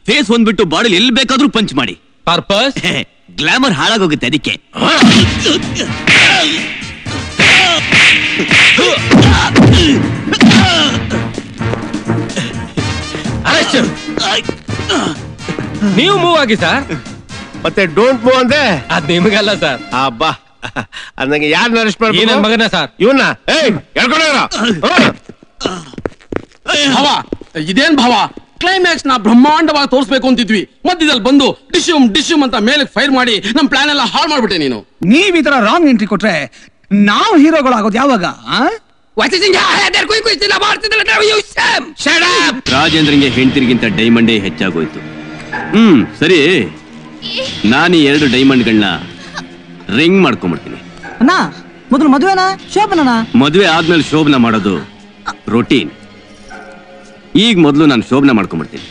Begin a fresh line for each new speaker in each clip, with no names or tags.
Face ಒಂದ್ಬಿಟ್ಟು body ಎಲ್ಲಿ ಬೇಕಾದ್ರೂ punch ಮಾಡಿ.
ಪರ್ಪಸ್
ಗ್ಲಾಮರ್ ಹಾಳಾಗೋಗುತ್ತೆ ಅದಕ್ಕೆ.
ನೀವು ಮೂವ್ ಆಗಿ ಸರ್.
ಮತ್ತೆ ಡೋಂಟ್ ಮೂವ್ ಅಂದ್ರೆ
ಅದ್ ನಿಮಗಲ್ಲ ಸರ್.
ಅಬ್ಬಾ ಅಂದಂಗೆ ಯಾರನ್ನ ಅರೆಸ್ಟ್ ಮಾಡ್ಬೇಕು?
ನನ್ನ ಮಗನ ಸರ್.
ಇವನ್ನ
ಭಾವ ಇದೇನ್ ಭಾವ, ಕ್ಲೈಮ್ಯಾಕ್ಸ್ ನ ಬ್ರಹ್ಮಾಂಡವಾಗಿ ತೋರಿಸ್ಬೇಕು ಅಂತಿದ್ವಿ, ಮಧ್ಯದಲ್ಲಿ ಬಂದು ಡಿಶ್ಯೂಮ್ ಅಂತ ಮೇಲೆ ಫೈರ್ ಮಾಡಿ ನಮ್ ಪ್ಲಾನ್ ಎಲ್ಲ ಹಾಳು ಮಾಡ್ಬಿಟ್ಟೆ ನೀನು.
ನೀವ್ ಈ ತರ ರಾಂಗ್ ಎಂಟ್ರಿ ಕೊಟ್ರೆ ನಾವು ಹೀರೋಗಳಾಗೋದು ಯಾವಾಗ?
ರಾಜೇಂದ್ರನ್ಗೆ ಹೆಂಡತಿರಿಗಿಂತ ಡೈಮಂಡೇ ಹೆಚ್ಚಾಗೋಯ್ತು. ಸರಿ, ನಾನು 2 ಡೈಮಂಡ್ಗಳನ್ನ ರಿಂಗ್ ಮಾಡ್ಕೊಂಡ್ಬಿಡ್ತೀನಿ.
ಅಣ್ಣ ಮೊದಲು ಮದುವೆನಾ ಶೋಭನಾ?
ಮದುವೆ ಆದ್ಮೇಲೆ ಶೋಭನ ಮಾಡೋದು ರೊಟೀನ್. ಈಗ ಮೊದಲು ನಾನು ಶೋಭನ ಮಾಡ್ಕೊಂಡ್ಬಿಡ್ತೀನಿ.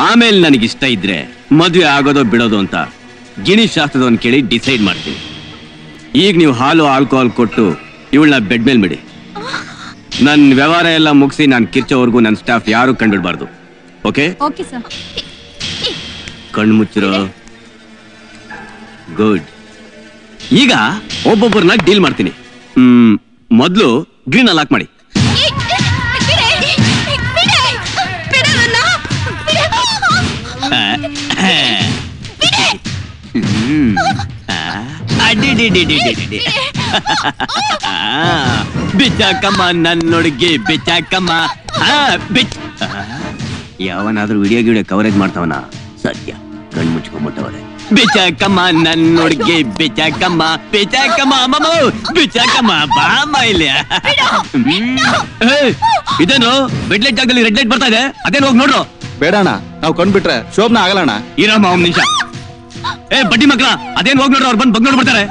ಆಮೇಲೆ ನನಗಿಷ್ಟ ಇದ್ರೆ ಮದುವೆ ಆಗೋದೋ ಬಿಡೋದು ಅಂತ ಗಿಣಿ ಶಾಸ್ತ್ರದವನ್ನ ಕೇಳಿ ಡಿಸೈಡ್ ಮಾಡ್ತೀನಿ. ಈಗ ನೀವು ಹಾಲು ಆಲ್ಕೋಹಾಲ್ ಕೊಟ್ಟು ಇವಳನ್ನ ಬೆಡ್ ಮೇಲೆ ಬಿಡಿ. ನನ್ನ ವ್ಯವಹಾರ ಎಲ್ಲ ಮುಗಿಸಿ ನಾನು ಕಿರ್ಚೋವರೆಗೂ ನನ್ನ ಸ್ಟಾಫ್ ಯಾರು ಕಂಡುಬಿಡಬಾರ್ದು. ಓಕೆ?
Okay sir.
ಕಣ್ಣು ಮುಚ್ಚಿರೋ. ಗುಡ್. ಈಗ ಒಬ್ಬೊಬ್ಬರನ್ನ ಡೀಲ್ ಮಾಡ್ತೀನಿ. ಮೊದಲು ಗ್ರೀನ್ ಲಾಕ್ ಮಾಡಿ. ಬಿಚ್ಚಾಕಮ್ಮ ನನ್ನೊಳಗೆ ಬಿಚ್ಚಾಕಮ್ಮ. ಯಾವನಾದ್ರೂ ವಿಡಿಯೋ ಕವರೇಜ್ ಮಾಡ್ತಾವನ? ಸತ್ಯ ಕಣ್ಣು ಮುಚ್ಕೊಂಡ್ಬಿಟ್ಟವ್ರೆ. ಬಿಚ್ಚಾಕಮ್ಮ ನನ್ನೊಳಗೆ ಬಿಚ್ಚಾಕಮ್ಮ ಬಿಚ್ಚಾಕಮ್ಮ ಅಮ್ಮ ಬಿಚ್ಚಾಕಮ್ಮ ಬಾಮ ಇಲ್ಲ. ಇದೇನು ಬೆಡ್ ಲೈಟ್ ಜಾಗದಲ್ಲಿ ರೆಡ್ ಲೈಟ್ ಬರ್ತಾ ಇದೆ, ಅದೇನು ಹೋಗಿ ನೋಡ್ರು.
ಬೇಡಣ್ಣ, ನಾವು ಕಂಡ್ಬಿಟ್ರೆ ಶೋಭನ ಆಗಲ್ಲಣ್ಣ.
ಇರಮ್ಮ ಒಂದ್ ನಿಮಿಷ. ಬಡ್ಡಿ ಮಕ್ಳ, ಅದೇನ್ ಹೋಗಿ ನೋಡ್ರು, ಅವ್ರು ಬಂದು ಬಗ್ ನೋಡ್ಬಿಡ್ತಾರೆ.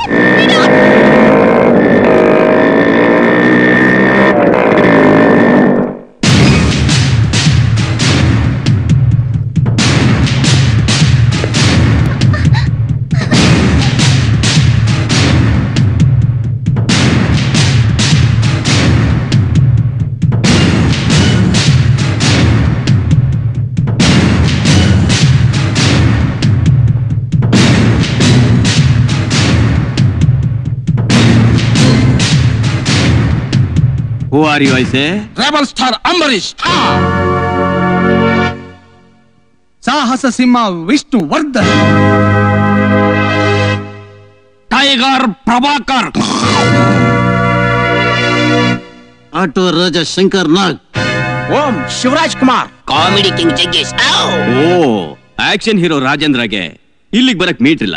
Who are you, I say?
Rebel star Ambarish.
ಸಾಹಸ ಸಿಂಹ Vishnuvardhan.
Tiger Prabhakar.
Auto Raja Shankar Nag.
Om Shivaraj Kumar.
Comedy king Jaggesh.
Action hero ರಾಜೇಂದ್ರಗೆ ಇಲ್ಲಿಗೆ ಬರಕ್ ಮೀಟ್ ಇಲ್ಲ,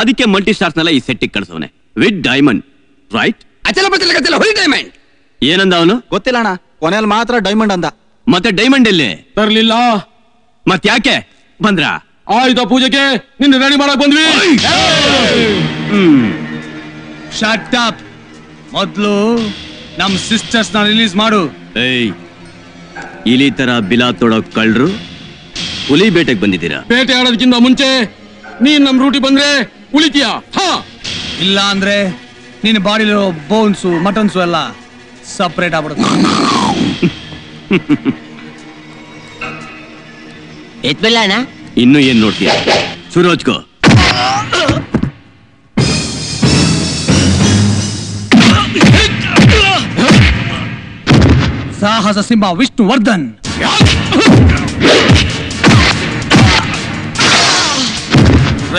ಅದಕ್ಕೆ ಮಲ್ಟಿ ಸ್ಟಾರ್ಸ್ನೆಲ್ಲ ಈ ಸೆಟ್ಟಿಗೆ ಕಳ್ಸವನೆ ವಿತ್ ಡೈಮಂಡ್. ರೈಟ್?
ಅಚಲ ಬಚಲ ಗಚಲ ಹೊಯ್ ಡೈಮಂಡ್.
ಏನಂದ ಅವನು?
ಗೊತ್ತಿಲ್ಲ ಅಣ್ಣ, ಕೊನೆಯಲ್ಲಿ ಮಾತ್ರ ಡೈಮಂಡ್ ಅಂದ.
ಮತ್ತೆ ಡೈಮಂಡ್ ಎಲ್ಲಿ?
ತರ್ಲಿಲ್ಲ.
ಮತ್ ಯಾಕೆ ಬಂದ್ರ?
ಆಯುಧ ಪೂಜೆಗೆ ನಿನ್ನ ರೆಡಿ ಮಾಡಕ್ ಬಂದ್ವಿ.
Shut up. ಮೊದ್ಲು ನಮ್ ಸಿಸ್ಟರ್ಸ್ ನ ರಿಲೀಸ್ ಮಾಡು.
ಇಲಿ ತರ ಬಿಲಾ ತೊಡೋಕ್ ಕಳ್ರು ಹುಲಿ ಬೇಟೆಗೆ ಬಂದಿದ್ದೀರಾ?
ಬೇಟೆ ಆಡೋದಕ್ಕಿಂತ ಮುಂಚೆ ನೀನ್ ನಮ್ ರೂಟಿ ಬಂದ್ರೆ ಉಳಿತೀಯಾ?
ಇಲ್ಲ ಅಂದ್ರೆ ನಿನ್ನ ಬಾಡಿಲಿರೋ ಬೋನ್ಸು ಮಟನ್ಸು ಎಲ್ಲ ಸಪರೇಟ್ ಆಗ್ಬಿಡುತ್ತೆ.
ಎತ್ಬಿಲ್ಲಣ್ಣ.
ಇನ್ನು ಏನ್ ನೋಡ್ತೀಯ? ಸುರೋಜ್ಕೋ.
ಸಾಹಸ ಸಿಂಹ Vishnuvardhan.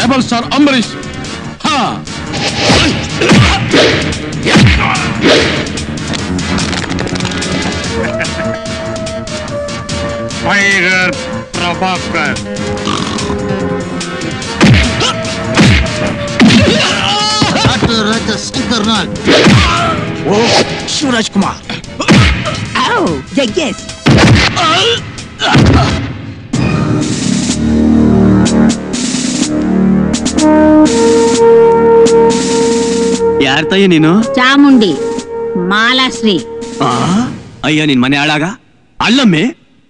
Rebel star Ambarish.
Tiger Prabhakar.
Auto Raja Shankar Nag.
Shivaraj Kumar.
Jaggesh.
ಯಾರ ತಾಯಿ ನೀನು?
ಚಾಮುಂಡಿ ಮಾಲಾಶ್ರೀ.
ಅಯ್ಯೋ ನಿನ್ ಮನೆ ಹಾಳಾಗ. ಅಲ್ಲಮ್ಮೆ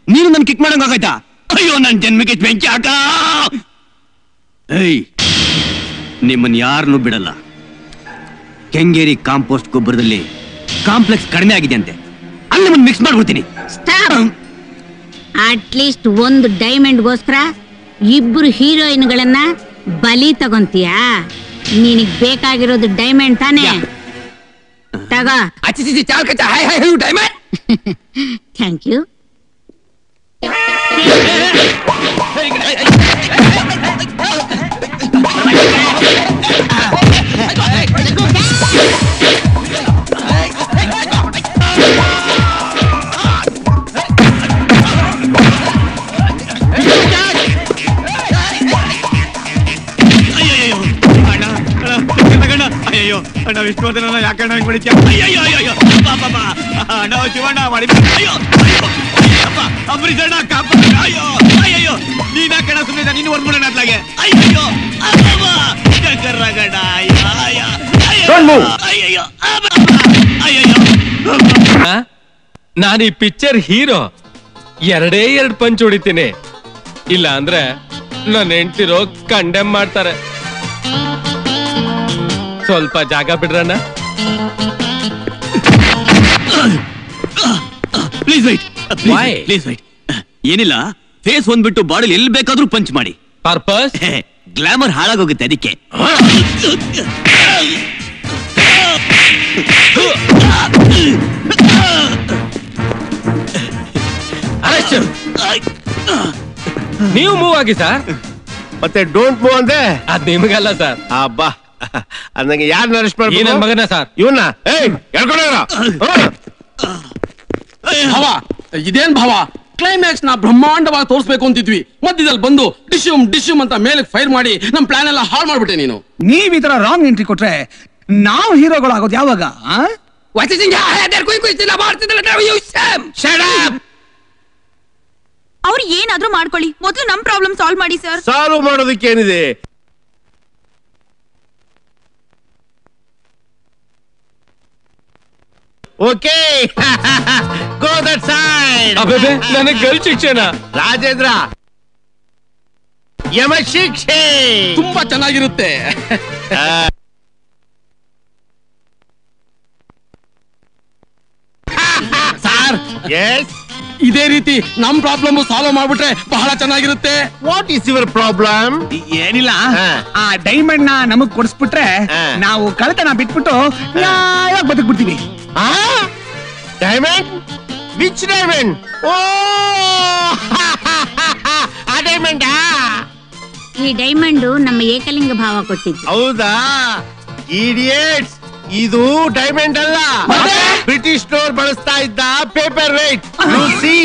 ನೀನು ನನ್ ಕಿಕ್ ಮಾಡಂಗ ಆಗಾಯ್ತಾ? ಅಯ್ಯೋ ನನ್ ಜನ್ಮಕ್ಕೆ ಬೆಂಕಿ ಹಾಕ. ನಿಮ್ಮನ್ ಯಾರನ್ನು ಬಿಡಲ್ಲ. ಕೆಂಗೇರಿ ಕಾಂಪೋಸ್ಟ್ ಗೊಬ್ಬರದಲ್ಲಿ ಕಾಂಪ್ಲೆಕ್ಸ್ ಕಡಿಮೆ ಆಗಿದೆ ಅಂತೆ, ಅಲ್ಲಿ ನಿಮ್ಮನ್ ಮಿಕ್ಸ್ ಮಾಡ್ಬಿಡ್ತೀನಿ.
ಅಟ್ಲೀಸ್ಟ್ ಒಂದು ಡೈಮಂಡ್ಗೋಸ್ಕರ ಇಬ್ರು ಹೀರೋಯಿನ್ಗಳನ್ನ ಬಲಿ ತಗೊಂತೀಯಾ? ನಿನಗ್ ಬೇಕಾಗಿರೋದು ಡೈಮಂಡ್ ತಾನೇ? ತಗೋ. Thank you.
ಅಯ್ಯೋ ಅಣ್ಣ ವಿಷ್ಣುವರ್ಧನ ಯಾಕಣ್ಣ ಹಿಂಗ್ ಬಿಡಿದ್ಯಾ? ಅಯ್ಯೋ ಅಯ್ಯೋ ಅಣ್ಣ ಶಿವಣ್ಣ ಮಾಡಿ ಅಯ್ಯೋ ಅಂಬರೀಷ್ ಅಣ್ಣ ಕಾಪಾಡ. ಅಯ್ಯೋ ಅಯ್ಯೋ ನೀನ್ ಯಾಕಣ್ಣ ಸುಮ್ಮನೆ ನೀನು ಹೊರ್ಬಿಡೋಣ ಅದ್ಲಾಗೆ. ಅಯ್ಯೋ ಶಂಕರ್ರಾಗಣ್ಣ. ಅಯ್ಯೋ ಅಯ್ಯಯ್ಯೋ ಅಯ್ಯಯ್ಯೋ.
ನಾನು ಈ ಪಿಕ್ಚರ್ ಹೀರೋ. ಎರಡೇ ಎರಡು ಪಂಚ್ ಹೊಡಿತೀನಿ, ಇಲ್ಲ ಅಂದ್ರೆ ನನ್ನ ಹೆಂಡ್ತಿರೋ ಕಂಡೆಮ್ ಮಾಡ್ತಾರೆ. ಸ್ವಲ್ಪ ಜಾಗ ಬಿಡ್ರಣ್ಣ.
Please wait, please wait. ಏನಿಲ್ಲ, ಫೇಸ್ ಒಂದ್ಬಿಟ್ಟು ಬಾಡಿಲಿ ಎಲ್ಲಿ ಬೇಕಾದ್ರೂ ಪಂಚ್ ಮಾಡಿ.
ಪರ್ಪಸ್
ಗ್ಲಾಮರ್ ಹಾಳಾಗೋಗುತ್ತೆ ಅದಕ್ಕೆ.
ನೀವು ಮೂವ್ ಆಗಿ ಸರ್.
ಮತ್ತೆ ಡೋಂಟ್ ಮೂವ್ ಅಂದೆ?
ಅದ್ ನಿಮಗಲ್ಲ ಸರ್.
ಅಬ್ಬಾ, ಅಂದಂಗೆ ಯಾರನ್ನ ಅರೆಸ್ಟ್
ಈ
ಮಾಡ್ಬೇಕು?
ನನ್ ಮಗನ ಸರ್.
ಇವನ್ನ ಹೇಳ್ಕೊಂಡೋಗ್ರ.
ಭಾವ, ಇದೇನ್ ಭಾವ? ಕ್ಲೈಮ್ಯಾಕ್ಸ್ ನ ಬ್ರಹ್ಮಾಂಡವಾಗಿ ತೋರಿಸ್ಬೇಕು ಅಂತಿದ್ವಿ, ಮಧ್ಯದಲ್ಲಿ ಬಂದು ಡಿಶ್ಯೂಮ್ ಅಂತ ಮೇಲೆ ಫೈರ್ ಮಾಡಿ ನಮ್ ಪ್ಲಾನ್ ಎಲ್ಲ ಹಾಳು ಮಾಡ್ಬಿಟ್ಟೆ ನೀನು.
ನೀವ್ ಈ ತರ ರಾಂಗ್ ಎಂಟ್ರಿ ಕೊಟ್ರೆ ನಾವು ಹೀರೋಗಳಾಗೋದು ಯಾವಾಗ?
ಅವ್ರು ಏನಾದ್ರೂ ಮಾಡ್ಕೊಳ್ಳಿ, ಮೊದಲು ನಮ್ ಪ್ರಾಬ್ಲಮ್ ಸಾಲ್ವ್ ಮಾಡಿ ಸರ್.
ಸಾಲ್ವ್ ಮಾಡೋದಕ್ಕೆ ಏನಿದೆ? Okay, go that side.
ಅಬ್ಬೆ ನನಗೆ ಗಲ್ ಶಿಕ್ಷಣ.
ರಾಜೇಂದ್ರ, ಯಮ ಶಿಕ್ಷೆ
ತುಂಬಾ ಚೆನ್ನಾಗಿರುತ್ತೆ.
ಸರ್, ಎಸ್,
ಇದೇ ರೀತಿ ನಮ್ ಪ್ರಾಬ್ಲಮ್ ಸಾಲ್ವ್ ಮಾಡ್ಬಿಟ್ರೆ ಬಹಳ ಚೆನ್ನಾಗಿರುತ್ತೆ.
What is your problem?
ಏನಿಲ್ಲ, ಆ ಡೈಮಂಡ್ ನ ನಮಗ್ ಕೊಡಿಸ್ಬಿಟ್ರೆ ನಾವು ಕಳ್ತನ ಬಿಟ್ಬಿಟ್ಟು ನ್ಯಾಯವಾಗಿ ಬದುಕ್ಬಿಡ್ತೀವಿ.
ಡೈಮಂಡ್? Which diamond? ಓ, ಆ ಡೈಮಂಡ್.
ಈ ಡೈಮಂಡ್ ನಮ್ಮ ಏಕಲಿಂಗ ಭಾವ ಕೊಟ್ಟಿದ್ದು.
ಹೌದಾ? ಇಡಿಯಟ್ಸ್, ಇದು ಡೈಮಂಡ್ ಅಲ್ಲ, ಬ್ರಿಟಿಷ್ ನವರು ಬಳಸ್ತಾ ಇದ್ದ ಪೇಪರ್ ವೇಟ್. U C.